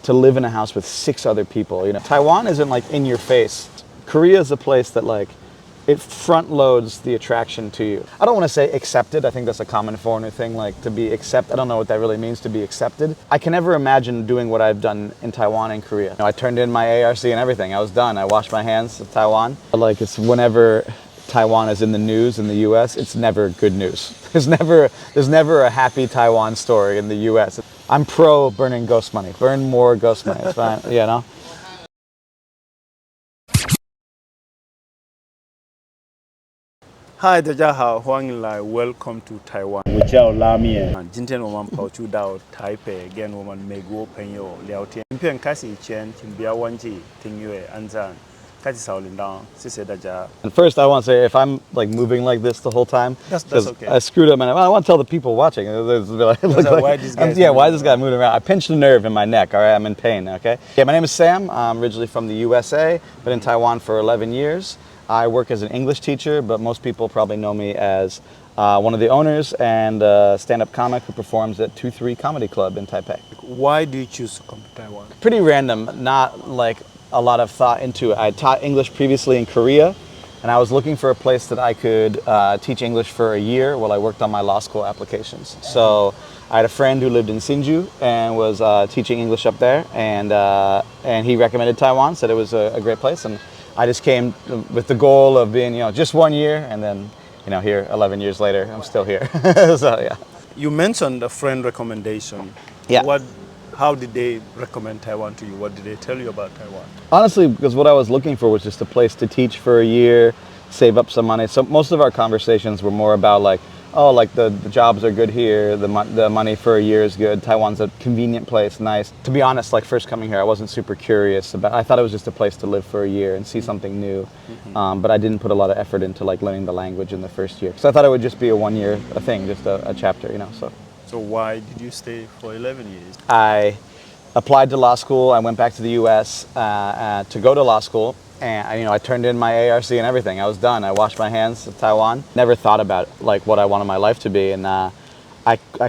to live in a house with 6 other people. You know, Taiwan isn't like in your face. Korea is a place that like it front loads the attraction to you. I don't want to say accepted. I think that's a common foreigner thing, like to be accepted. I don't know what that really means, to be accepted. I can never imagine doing what I've done in Taiwan and Korea. You know, I turned in my ARC and everything. I was done. I washed my hands of Taiwan. Like it's whenever Taiwan is in the news in the US, it's never good news. There's never a happy Taiwan story in the US. I'm pro burning ghost money. Burn more ghost money. It's fine, you know? Hi， 大家好，欢迎来 Welcome to Taiwan。我叫拉面。今天我们跑去到台北，跟我们美国朋友聊天。影片开始以前，请不要忘记订阅、按赞、开启小铃铛，谢谢大家。And first, I want to say, if I'm like moving like this the whole time, That's okay. I screwed up, and I want to tell the people watching. Why this guy? Why is this guy moving around? I pinched a nerve in my neck. All right, I'm in pain. Okay. Yeah, my name is Sam. I'm originally from the USA. Been in Taiwan for 11 years. I work as an English teacher, but most people probably know me as one of the owners and a stand-up comic who performs at 2-3 Comedy Club in Taipei. Why do you choose to come to Taiwan? Pretty random, not like a lot of thought into it. I taught English previously in Korea, and I was looking for a place that I could teach English for a year while I worked on my law school applications. So I had a friend who lived in Sinju and was teaching English up there, and he recommended Taiwan, said it was a great place, and I just came with the goal of being, just 1 year, and then, here 11 years later, I'm still here. So yeah. You mentioned a friend recommendation. Yeah. How did they recommend Taiwan to you? What did they tell you about Taiwan? Honestly, because what I was looking for was just a place to teach for a year, save up some money. So most of our conversations were more about like, the jobs are good here, the money for a year is good, Taiwan's a convenient place, nice. To be honest, like first coming here, I wasn't super curious about, I thought it was just a place to live for a year and see something new. But I didn't put a lot of effort into like learning the language in the first year. Because I thought it would just be a 1 year thing, just a chapter, so. So why did you stay for 11 years? I applied to law school. I went back to the U.S. To go to law school, and I turned in my ARC and everything. I was done. I washed my hands of Taiwan. Never thought about like what I wanted my life to be, and I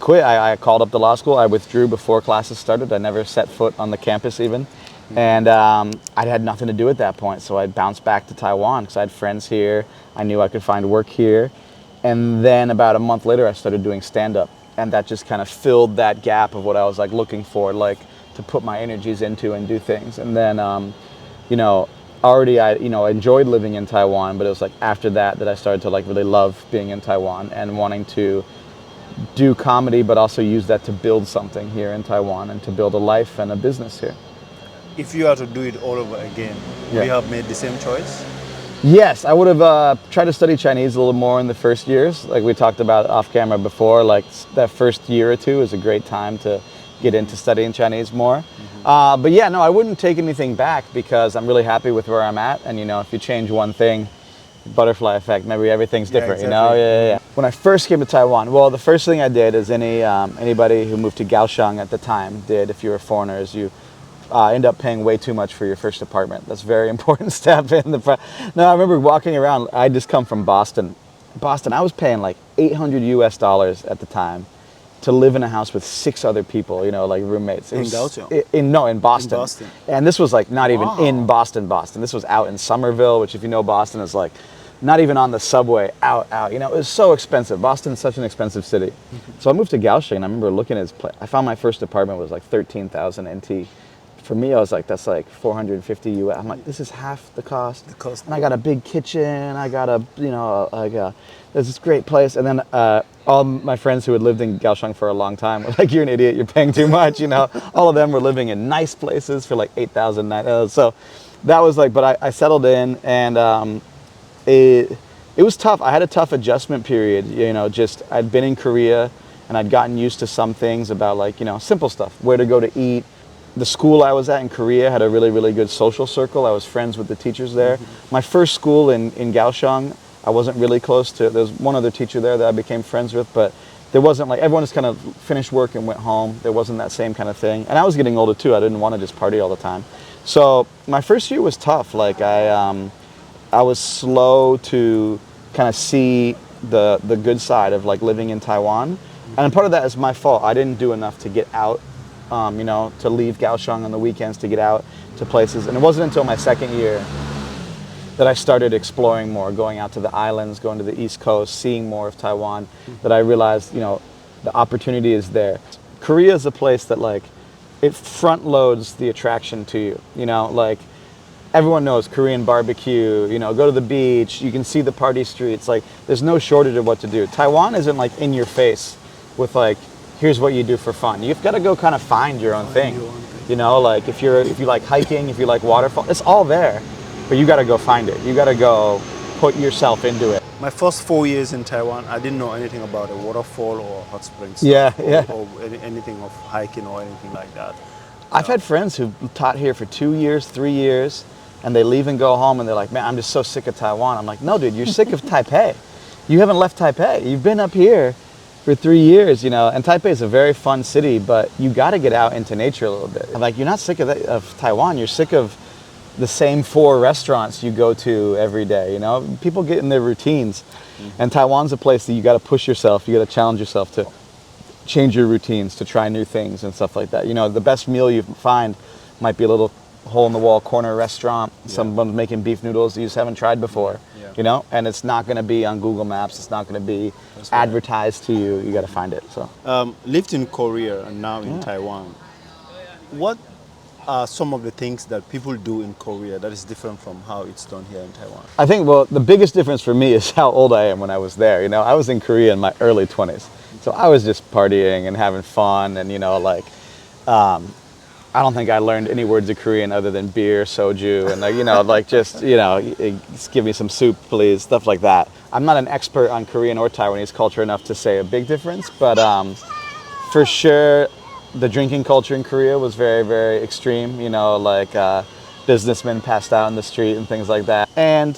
quit. I called up the law school. I withdrew before classes started. I never set foot on the campus even, and I had nothing to do at that point. So I bounced back to Taiwan because I had friends here. I knew I could find work here, and then about a month later, I started doing stand-up. And that just kind of filled that gap of what I was like looking for, like to put my energies into and do things. And then, already I enjoyed living in Taiwan, but it was like after that I started to like really love being in Taiwan and wanting to do comedy, but also use that to build something here in Taiwan and to build a life and a business here. If you had to do it all over again, would you have made the same choice? Yes, I would have tried to study Chinese a little more in the first years. Like we talked about off camera before, like that first year or two is a great time to get into studying Chinese more. But yeah, no, I wouldn't take anything back because I'm really happy with where I'm at. And if you change one thing, butterfly effect, maybe everything's different, exactly. Yeah. When I first came to Taiwan, well, the first thing I did is anybody who moved to Kaohsiung at the time did, if you were foreigners, you end up paying way too much for your first apartment. That's a very important step in the front. No, I remember walking around. I just come from Boston. I was paying like $800 at the time to live in a house with 6 other people, like roommates. In Kaohsiung? In Boston. In Boston. And this was like not even in Boston. This was out in Somerville, which if you know Boston is like not even on the subway, out. It was so expensive. Boston is such an expensive city. So I moved to Kaohsiung, and I remember looking at his place. I found my first apartment was like 13,000 NT. For me, I was like, that's like 450 US. I'm like, this is half the cost. And I got a big kitchen. I got there's this great place. And then all my friends who had lived in Kaohsiung for a long time were like, you're an idiot. You're paying too much. All of them were living in nice places for like 8,000. So that was like, but I settled in, and it was tough. I had a tough adjustment period. Just I'd been in Korea and I'd gotten used to some things about like, simple stuff, where to go to eat. The school I was at in Korea had a really, really good social circle. I was friends with the teachers there. My first school in Kaohsiung, I wasn't really close to. There was one other teacher there that I became friends with, but there wasn't like, everyone just kind of finished work and went home. There wasn't that same kind of thing. And I was getting older too. I didn't want to just party all the time. So my first year was tough. Like I was slow to kind of see the good side of like living in Taiwan. And part of that is my fault. I didn't do enough to get out you know, to leave Kaohsiung on the weekends to get out to places. And it wasn't until my second year that I started exploring more, going out to the islands, going to the East Coast, seeing more of Taiwan, that I realized, you know, the opportunity is there. Korea is a place that, like, it front loads the attraction to you, you know, like, everyone knows Korean barbecue, you know, go to the beach, you can see the party streets, like, there's no shortage of what to do. Taiwan isn't, like, in your face with, like, here's what you do for fun. You've got to go kind of find your own thing, you know, like, if you like hiking, if you like waterfall, it's all there, but you got to go find it. You got to go put yourself into it. My first 4 years in Taiwan, I didn't know anything about a waterfall or hot springs. Yeah, or, yeah. Or anything of hiking or anything like that. I've had friends who taught here for 2 years, 3 years, and they leave and go home and they're like, man, I'm just so sick of Taiwan. I'm like, no, dude, you're sick of Taipei. You haven't left Taipei. You've been up here for 3 years, you know, and Taipei is a very fun city, but you got to get out into nature a little bit. I'm like, you're not sick of Taiwan. You're sick of the same 4 restaurants you go to every day, you know? People get in their routines. And Taiwan's a place that you got to push yourself. You got to challenge yourself to change your routines, to try new things and stuff like that. You know, the best meal you find might be a little hole-in-the-wall corner restaurant. Someone's making beef noodles you just haven't tried before, you know? And it's not going to be on Google Maps. It's not going to be advertised to you. You got to find it, so. Lived in Korea and now in Taiwan. What are some of the things that people do in Korea that is different from how it's done here in Taiwan? I think, well, the biggest difference for me is how old I am when I was there. You know, I was in Korea in my early 20s. So I was just partying and having fun and, you know, like, I don't think I learned any words of Korean other than beer, soju, and, like, you know, like, just, you know, just give me some soup, please, stuff like that. I'm not an expert on Korean or Taiwanese culture enough to say a big difference, but for sure, the drinking culture in Korea was very, very extreme, you know, like businessmen passed out in the street and things like that. And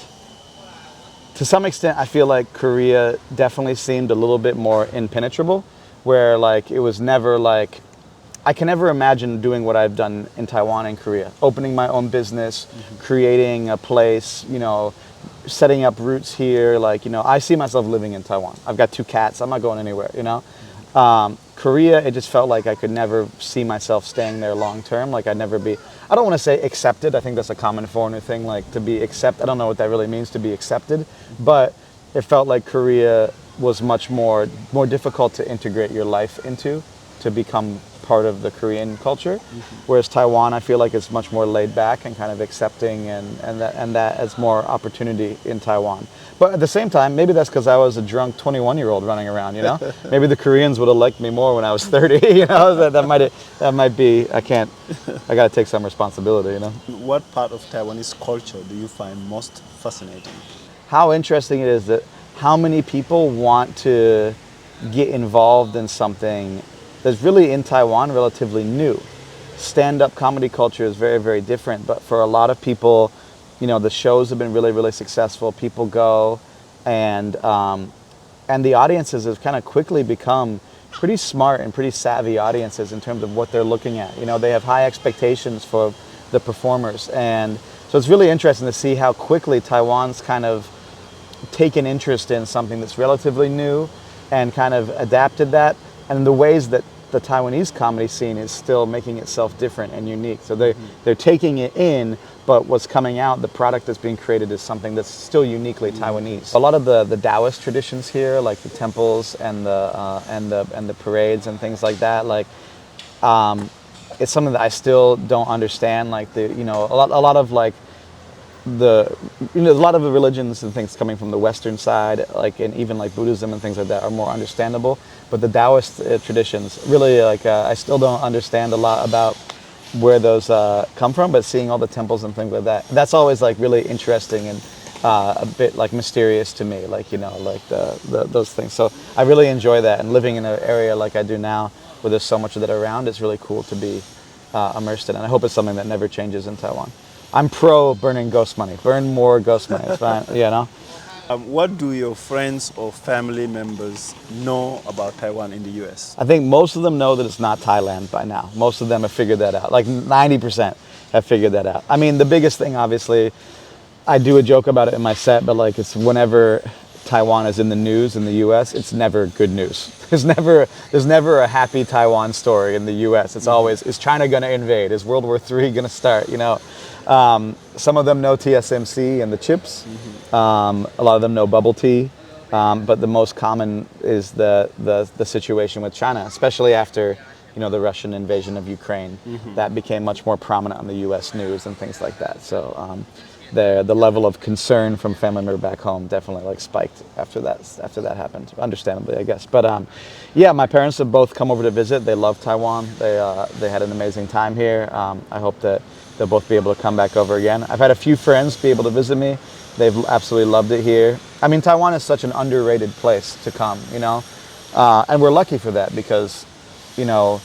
to some extent, I feel like Korea definitely seemed a little bit more impenetrable, where, like, it was never like, I can never imagine doing what I've done in Taiwan and Korea, opening my own business, creating a place, you know, setting up roots here. Like, you know, I see myself living in Taiwan. I've got 2 cats. I'm not going anywhere, you know. Korea, it just felt like I could never see myself staying there long term. Like, I'd never be, I don't want to say accepted. I think that's a common foreigner thing, like, to be accepted. I don't know what that really means, to be accepted. But it felt like Korea was much more difficult to integrate your life into, to become part of the Korean culture. Whereas Taiwan, I feel like it's much more laid back and kind of accepting, and that has more opportunity in Taiwan. But at the same time, maybe that's because I was a drunk 21-year-old running around, you know? Maybe the Koreans would have liked me more when I was 30, you know? That might be, I got to take some responsibility, you know? What part of Taiwanese culture do you find most fascinating? How interesting it is that how many people want to get involved in something that's really in Taiwan relatively new. Stand-up comedy culture is very, very different, but for a lot of people, you know, the shows have been really, really successful. People go, and the audiences have kind of quickly become pretty smart and pretty savvy audiences in terms of what they're looking at. You know, they have high expectations for the performers, and so it's really interesting to see how quickly Taiwan's kind of taken interest in something that's relatively new and kind of adapted that, and the ways that the Taiwanese comedy scene is still making itself different and unique. So they're taking it in, but what's coming out, the product that's being created, is something that's still uniquely Taiwanese. A lot of the Taoist traditions here, like the temples and the parades and things like that, like it's something that I still don't understand. Like a lot of like a lot of the religions and things coming from the Western side, like, and even like Buddhism and things like that, are more understandable. But the Taoist traditions, really, like, I still don't understand a lot about where those come from. But seeing all the temples and things like that, that's always like really interesting and a bit like mysterious to me. Like, you know, like those things. So I really enjoy that. And living in an area like I do now, where there's so much of that around, it's really cool to be immersed in. And I hope it's something that never changes in Taiwan. I'm pro burning ghost money. Burn more ghost money. It's fine, you know. What do your friends or family members know about Taiwan in the U.S.? I think most of them know that it's not Thailand by now. Most of them have figured that out. Like 90% have figured that out. I mean, the biggest thing, obviously, I do a joke about it in my set, but like, it's whenever Taiwan is in the news in the U.S., it's never good news. There's never a happy Taiwan story in the U.S. It's always, is China going to invade? Is World War III going to start? You know, some of them know TSMC and the chips. A lot of them know bubble tea. But the most common is the situation with China, especially after, you know, the Russian invasion of Ukraine. That became much more prominent on the U.S. news and things like that. So the level of concern from family member back home definitely like spiked after that happened, understandably, I guess. But yeah, my parents have both come over to visit. They love Taiwan. They had an amazing time here. I hope that they'll both be able to come back over again. I've had a few friends be able to visit me. They've absolutely loved it here. I mean, Taiwan is such an underrated place to come, you know, and we're lucky for that because, you know,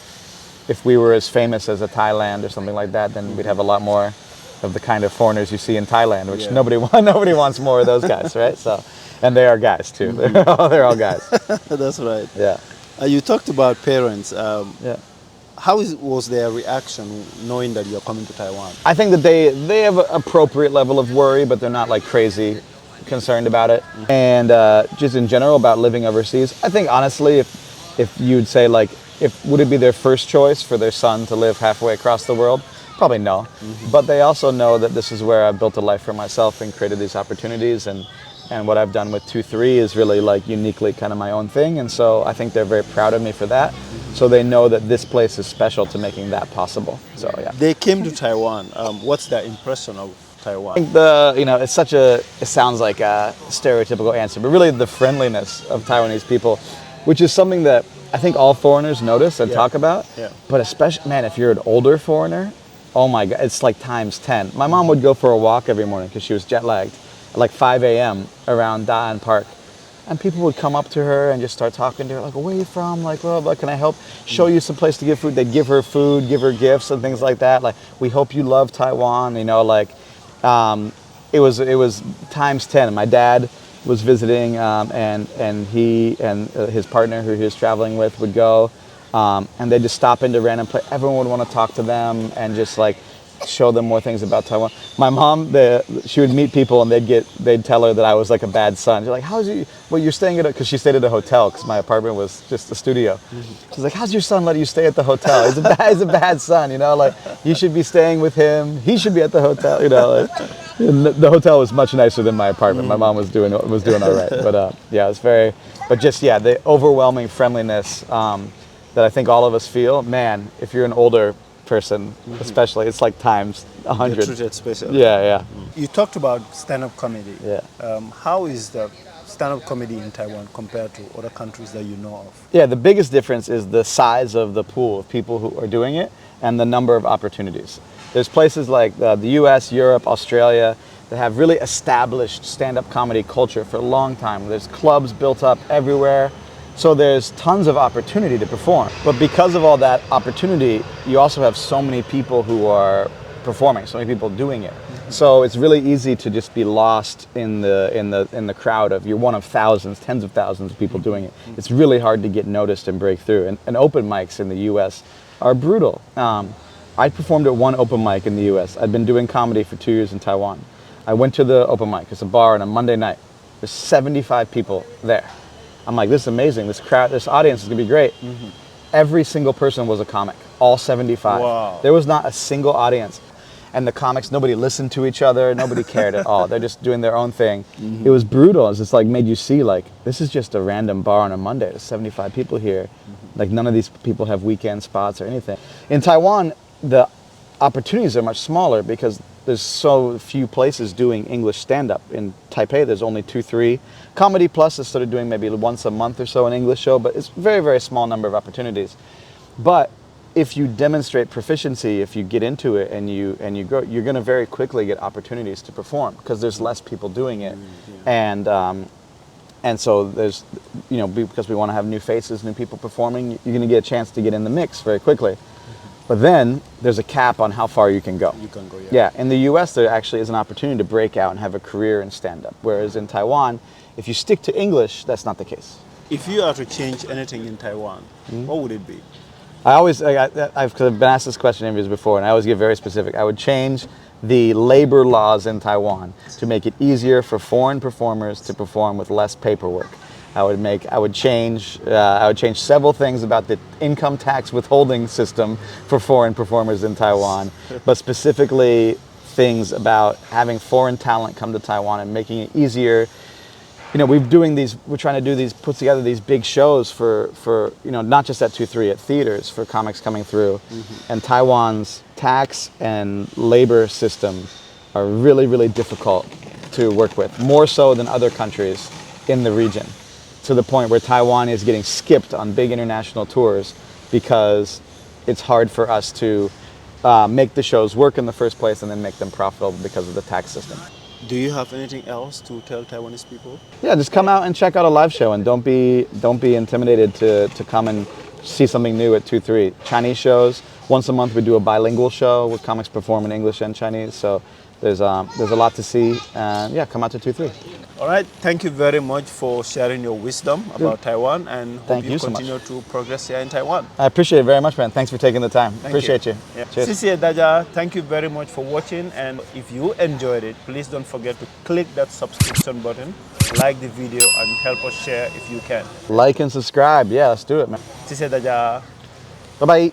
if we were as famous as a Thailand or something like that, then we'd have a lot more of the kind of foreigners you see in Thailand, which nobody wants more of those guys, right? So, and they are guys too. They're all guys. That's right. Yeah. You talked about parents. Yeah. How was their reaction knowing that you're coming to Taiwan? I think that they have an appropriate level of worry, but they're not like crazy concerned about it. And just in general about living overseas, I think honestly, if you'd say like, would it be their first choice for their son to live halfway across the world? Probably no. But they also know that this is where I've built a life for myself and created these opportunities, and what I've done with 2-3 is really like uniquely kind of my own thing. And so I think they're very proud of me for that. So they know that this place is special to making that possible. So yeah. They came to Taiwan. What's their impression of Taiwan? I think it sounds like a stereotypical answer, but really the friendliness of Taiwanese people, which is something that I think all foreigners notice and talk about. Yeah. But especially, man, if you're an older foreigner, oh my God, it's like times 10. My mom would go for a walk every morning because she was jet lagged at like 5 a.m. around Da'an Park. And people would come up to her and just start talking to her, like, where are you from? Like, blah, blah, can I help show you some place to give food? They'd give her food, give her gifts and things like that. Like, we hope you love Taiwan, you know, like, it was times 10. My dad was visiting, and he and his partner who he was traveling with would go, and they'd just stop into random places. Everyone would want to talk to them and just like show them more things about Taiwan. My mom, she would meet people and they'd tell her that I was like a bad son. She's like, you're staying at because she stayed at a hotel because my apartment was just a studio. She's like, how's your son letting you stay at the hotel? He's a bad son, you know, like you should be staying with him. He should be at the hotel, you know. Like, the hotel was much nicer than my apartment. My mom was doing all right, but yeah, it's the overwhelming friendliness that I think all of us feel. Man, if you're an older person, especially, it's like times 100. You're treated special. Yeah. You talked about stand-up comedy. Yeah. How is the stand-up comedy in Taiwan compared to other countries that you know of? Yeah, the biggest difference is the size of the pool of people who are doing it and the number of opportunities. There's places like the US, Europe, Australia that have really established stand-up comedy culture for a long time. There's clubs built up everywhere. So there's tons of opportunity to perform. But because of all that opportunity, you also have so many people who are performing, so many people doing it. So it's really easy to just be lost in the crowd of, you're one of thousands, tens of thousands of people doing it. It's really hard to get noticed and break through. And open mics in the US are brutal. I performed at one open mic in the US. I'd been doing comedy for 2 years in Taiwan. I went to the open mic. It's a bar on a Monday night. There's 75 people there. I'm like, this is amazing. This audience is gonna be great. Every single person was a comic, all 75. Wow. There was not a single audience. And the comics, nobody listened to each other. Nobody cared at all. They're just doing their own thing. It was brutal. It's just like made you see like, this is just a random bar on a Monday. There's 75 people here. Like none of these people have weekend spots or anything. In Taiwan, the opportunities are much smaller because there's so few places doing English stand-up. In Taipei, there's only 2-3. Comedy Plus has started doing maybe once a month or so an English show, but it's very, very small number of opportunities. But if you demonstrate proficiency, if you get into it and you grow, you're going to very quickly get opportunities to perform because there's less people doing it, and so there's, you know, because we want to have new faces, new people performing, you're going to get a chance to get in the mix very quickly. But then there's a cap on how far you can go. You can go, yeah. Yeah, in the US, there actually is an opportunity to break out and have a career in stand-up. Whereas in Taiwan, if you stick to English, that's not the case. If you are to change anything in Taiwan, what would it be? I've been asked this question in interviews before, and I always get very specific. I would change the labor laws in Taiwan to make it easier for foreign performers to perform with less paperwork. I would change several things about the income tax withholding system for foreign performers in Taiwan, but specifically things about having foreign talent come to Taiwan and making it easier. You know, we're trying to put together these big shows for not just at 2-3, at theaters for comics coming through. And Taiwan's tax and labor system are really, really difficult to work with, more so than other countries in the region, to the point where Taiwan is getting skipped on big international tours because it's hard for us to make the shows work in the first place and then make them profitable because of the tax system. Do you have anything else to tell Taiwanese people? Yeah, just come out and check out a live show, and don't be intimidated to come and see something new at 2-3. Chinese shows, once a month we do a bilingual show with comics perform in English and Chinese. So there's a lot to see, and yeah, come out to 2-3. All right, thank you very much for sharing your wisdom about Taiwan, and hope Thank you you so continue much. to progress here in Taiwan. I appreciate it very much, man. Thanks for taking the time. Thank Appreciate you. Yeah. Cheers. Sisi Daja, thank you very much for watching, and if you enjoyed it, please don't forget to click that subscription button, like the video, and help us share if you can. Like and subscribe. Yeah, let's do it, man. Sisi Daja. Bye-bye.